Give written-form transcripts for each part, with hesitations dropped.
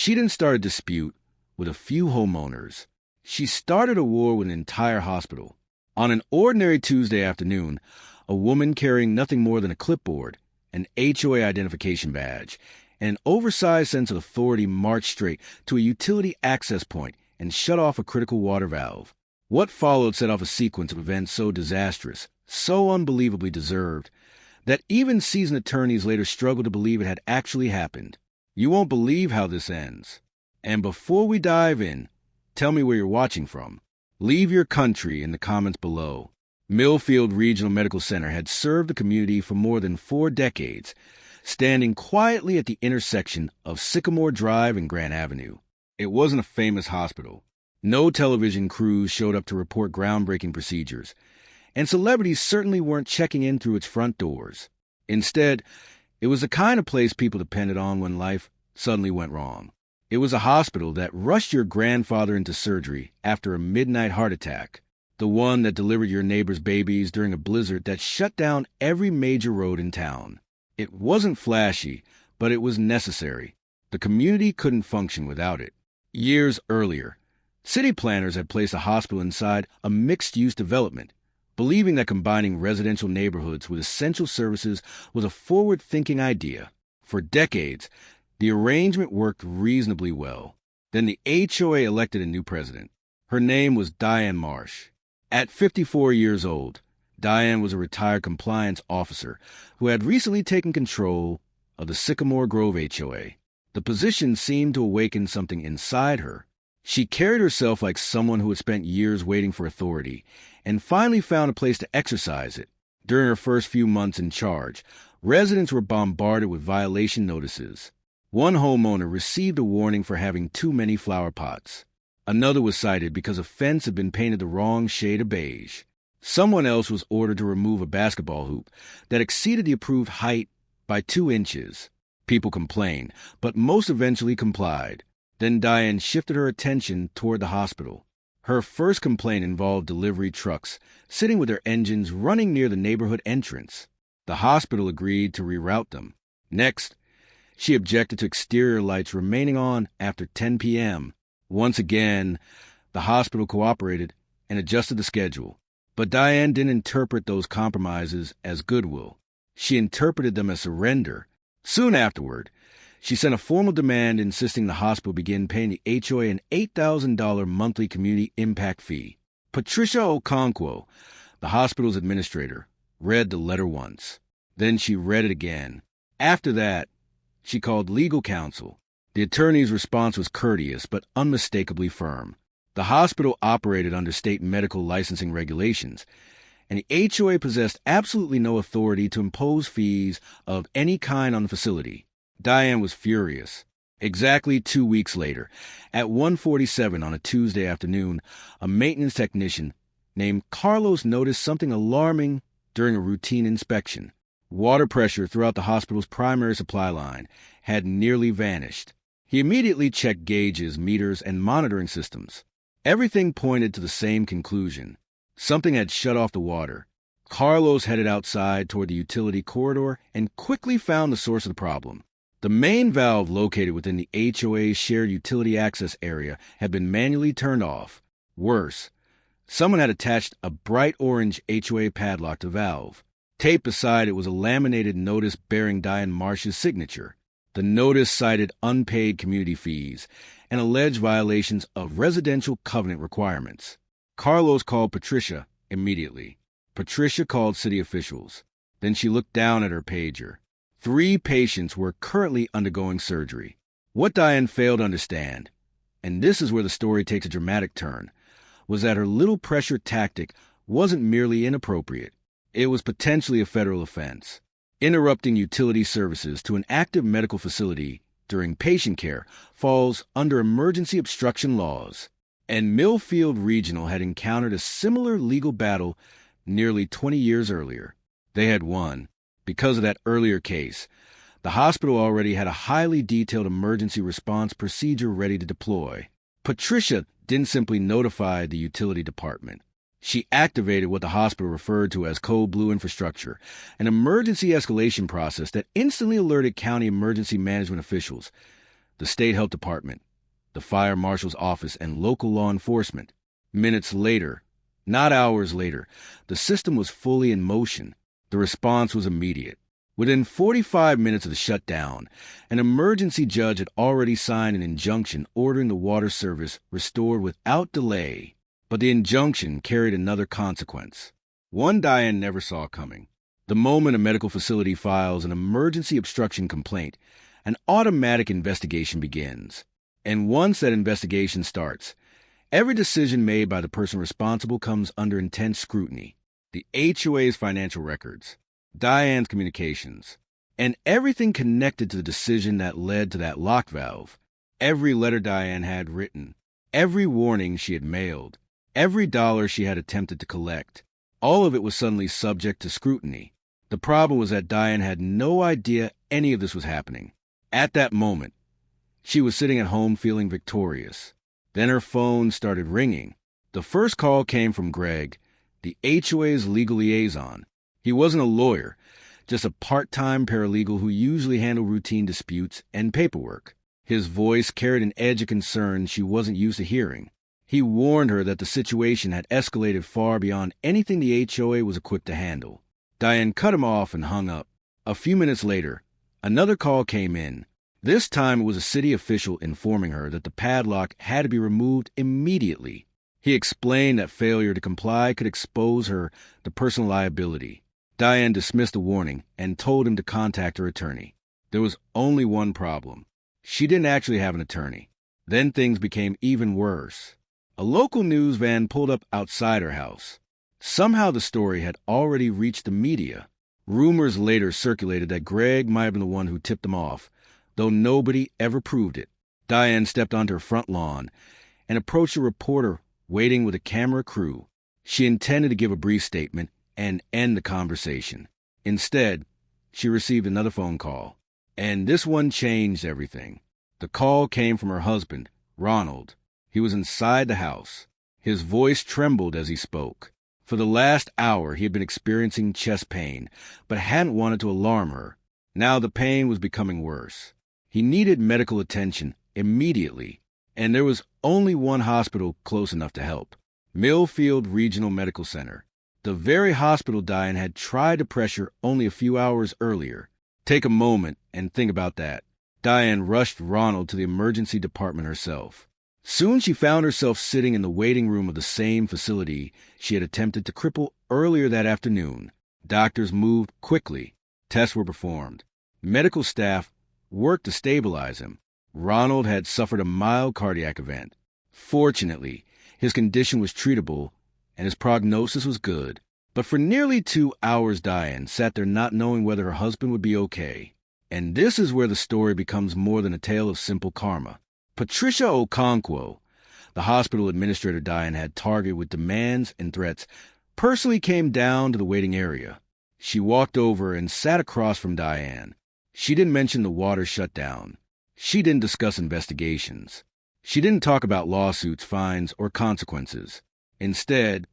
She didn't start a dispute with a few homeowners. She started a war with an entire hospital. On an ordinary Tuesday afternoon, a woman carrying nothing more than a clipboard, an HOA identification badge, and an oversized sense of authority marched straight to a utility access point and shut off a critical water valve. What followed set off a sequence of events so disastrous, so unbelievably deserved, that even seasoned attorneys later struggled to believe it had actually happened. You won't believe how this ends. And before we dive in, tell me where you're watching from. Leave your country in the comments below. Millfield Regional Medical Center had served the community for more than 4 decades, standing quietly at the intersection of Sycamore Drive and Grant Avenue. It wasn't a famous hospital. No television crews showed up to report groundbreaking procedures, and celebrities certainly weren't checking in through its front doors. Instead, it was the kind of place people depended on when life suddenly went wrong. It was a hospital that rushed your grandfather into surgery after a midnight heart attack, the one that delivered your neighbor's babies during a blizzard that shut down every major road in town. It wasn't flashy, but it was necessary. The community couldn't function without it. Years earlier, city planners had placed a hospital inside a mixed-use development, believing that combining residential neighborhoods with essential services was a forward-thinking idea. For decades, the arrangement worked reasonably well. Then the HOA elected a new president. Her name was Diane Marsh. At 54 years old, Diane was a retired compliance officer who had recently taken control of the Sycamore Grove HOA. The position seemed to awaken something inside her. She carried herself like someone who had spent years waiting for authority and finally found a place to exercise it. During her first few months in charge, residents were bombarded with violation notices. One homeowner received a warning for having too many flower pots. Another was cited because a fence had been painted the wrong shade of beige. Someone else was ordered to remove a basketball hoop that exceeded the approved height by 2 inches. People complained, but most eventually complied. Then Diane shifted her attention toward the hospital. Her first complaint involved delivery trucks sitting with their engines running near the neighborhood entrance. The hospital agreed to reroute them. Next, she objected to exterior lights remaining on after 10 p.m. Once again, the hospital cooperated and adjusted the schedule. But Diane didn't interpret those compromises as goodwill. She interpreted them as surrender. Soon afterward, she sent a formal demand insisting the hospital begin paying the HOA an $8,000 monthly community impact fee. Patricia Okonkwo, the hospital's administrator, read the letter once. Then she read it again. After that, she called legal counsel. The attorney's response was courteous but unmistakably firm. The hospital operated under state medical licensing regulations, and the HOA possessed absolutely no authority to impose fees of any kind on the facility. Diane was furious. Exactly 2 weeks later, at 1:47 on a Tuesday afternoon, a maintenance technician named Carlos noticed something alarming during a routine inspection. Water pressure throughout the hospital's primary supply line had nearly vanished. He immediately checked gauges, meters, and monitoring systems. Everything pointed to the same conclusion. Something had shut off the water. Carlos headed outside toward the utility corridor and quickly found the source of the problem. The main valve located within the HOA's shared utility access area had been manually turned off. Worse, someone had attached a bright orange HOA padlock to the valve. Taped beside it was a laminated notice bearing Diane Marsh's signature. The notice cited unpaid community fees and alleged violations of residential covenant requirements. Carlos called Patricia immediately. Patricia called city officials. Then she looked down at her pager. 3 patients were currently undergoing surgery. What Diane failed to understand, and this is where the story takes a dramatic turn, was that her little pressure tactic wasn't merely inappropriate. It was potentially a federal offense. Interrupting utility services to an active medical facility during patient care falls under emergency obstruction laws. And Millfield Regional had encountered a similar legal battle nearly 20 years earlier. They had won. Because of that earlier case, the hospital already had a highly detailed emergency response procedure ready to deploy. Patricia didn't simply notify the utility department. She activated what the hospital referred to as Code Blue infrastructure, an emergency escalation process that instantly alerted county emergency management officials. the state health department, the fire marshal's office, and local law enforcement. Minutes later, not hours later, the system was fully in motion. The response was immediate. Within 45 minutes of the shutdown, an emergency judge had already signed an injunction ordering the water service restored without delay. But the injunction carried another consequence, one Diane never saw coming. The moment a medical facility files an emergency obstruction complaint, an automatic investigation begins. And once that investigation starts, every decision made by the person responsible comes under intense scrutiny. The HOA's financial records, Diane's communications, and everything connected to the decision that led to that lock valve. Every letter Diane had written, every warning she had mailed, every dollar she had attempted to collect, all of it was suddenly subject to scrutiny. The problem was that Diane had no idea any of this was happening. At that moment, she was sitting at home feeling victorious. Then her phone started ringing. The first call came from Greg, the HOA's legal liaison. He wasn't a lawyer, just a part-time paralegal who usually handled routine disputes and paperwork. His voice carried an edge of concern she wasn't used to hearing. He warned her that the situation had escalated far beyond anything the HOA was equipped to handle. Diane cut him off and hung up. A few minutes later, another call came in. This time it was a city official informing her that the padlock had to be removed immediately. He explained that failure to comply could expose her to personal liability. Diane dismissed the warning and told him to contact her attorney. There was only one problem. She didn't actually have an attorney. Then things became even worse. A local news van pulled up outside her house. Somehow the story had already reached the media. Rumors later circulated that Greg might have been the one who tipped them off, though nobody ever proved it. Diane stepped onto her front lawn and approached a reporter waiting with a camera crew. She intended to give a brief statement and end the conversation. Instead, she received another phone call, and this one changed everything. The call came from her husband, Ronald. He was inside the house. His voice trembled as he spoke. For the last hour, he had been experiencing chest pain, but hadn't wanted to alarm her. Now the pain was becoming worse. He needed medical attention immediately, and there was only one hospital close enough to help, Millfield Regional Medical Center, the very hospital Diane had tried to pressure only a few hours earlier. Take a moment and think about that. Diane rushed Ronald to the emergency department herself. Soon she found herself sitting in the waiting room of the same facility she had attempted to cripple earlier that afternoon. Doctors moved quickly. Tests were performed. Medical staff worked to stabilize him. Ronald had suffered a mild cardiac event. Fortunately, his condition was treatable and his prognosis was good. But for nearly 2 hours, Diane sat there not knowing whether her husband would be okay. And this is where the story becomes more than a tale of simple karma. Patricia Okonkwo, the hospital administrator Diane had targeted with demands and threats, personally came down to the waiting area. She walked over and sat across from Diane. She didn't mention the water shutdown. She didn't discuss investigations. She didn't talk about lawsuits, fines, or consequences. Instead,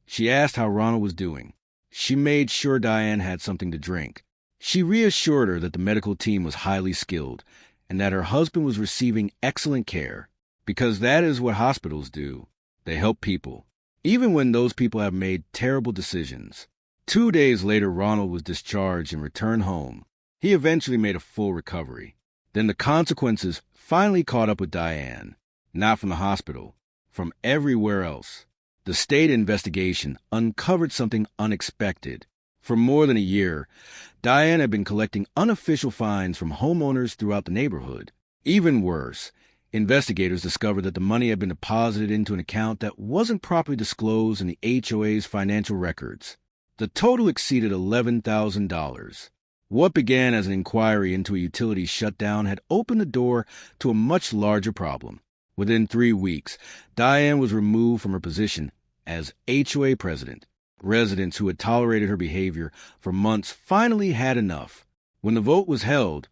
she asked how Ronald was doing. She made sure Diane had something to drink. She reassured her that the medical team was highly skilled and that her husband was receiving excellent care, because that is what hospitals do. They help people, even when those people have made terrible decisions. 2 days later, Ronald was discharged and returned home. He eventually made a full recovery. Then the consequences finally caught up with Diane, not from the hospital, from everywhere else. The state investigation uncovered something unexpected. For more than a year, Diane had been collecting unofficial fines from homeowners throughout the neighborhood. Even worse, investigators discovered that the money had been deposited into an account that wasn't properly disclosed in the HOA's financial records. The total exceeded $11,000. What began as an inquiry into a utility shutdown had opened the door to a much larger problem. Within 3 weeks, Diane was removed from her position as HOA president. Residents who had tolerated her behavior for months finally had enough. When the vote was held,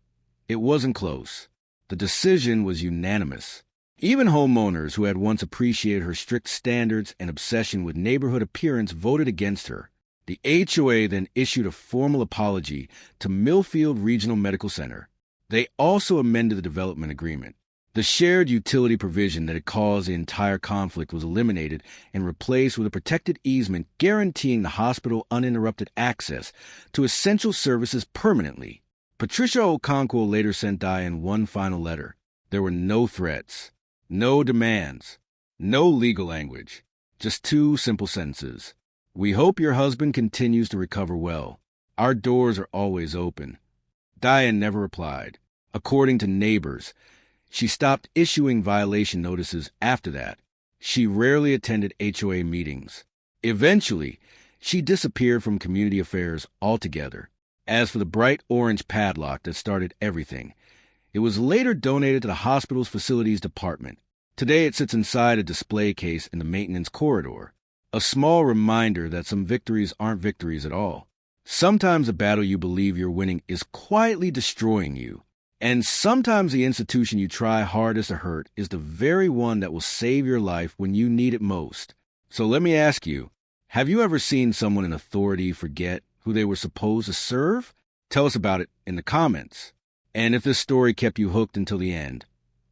it wasn't close. The decision was unanimous. Even homeowners who had once appreciated her strict standards and obsession with neighborhood appearance voted against her. The HOA then issued a formal apology to Millfield Regional Medical Center. They also amended the development agreement. The shared utility provision that had caused the entire conflict was eliminated and replaced with a protected easement guaranteeing the hospital uninterrupted access to essential services permanently. Patricia Okonkwo later sent Diane one final letter. There were no threats, no demands, no legal language, just two simple sentences. We hope your husband continues to recover well. Our doors are always open. Diane never replied. According to neighbors, she stopped issuing violation notices after that. She rarely attended HOA meetings. Eventually, she disappeared from community affairs altogether. As for the bright orange padlock that started everything, it was later donated to the hospital's facilities department. Today it sits inside a display case in the maintenance corridor. A small reminder that some victories aren't victories at all. Sometimes the battle you believe you're winning is quietly destroying you. And sometimes the institution you try hardest to hurt is the very one that will save your life when you need it most. So let me ask you, have you ever seen someone in authority forget who they were supposed to serve? Tell us about it in the comments. And if this story kept you hooked until the end,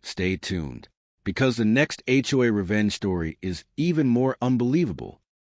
stay tuned, because the next HOA Revenge story is even more unbelievable.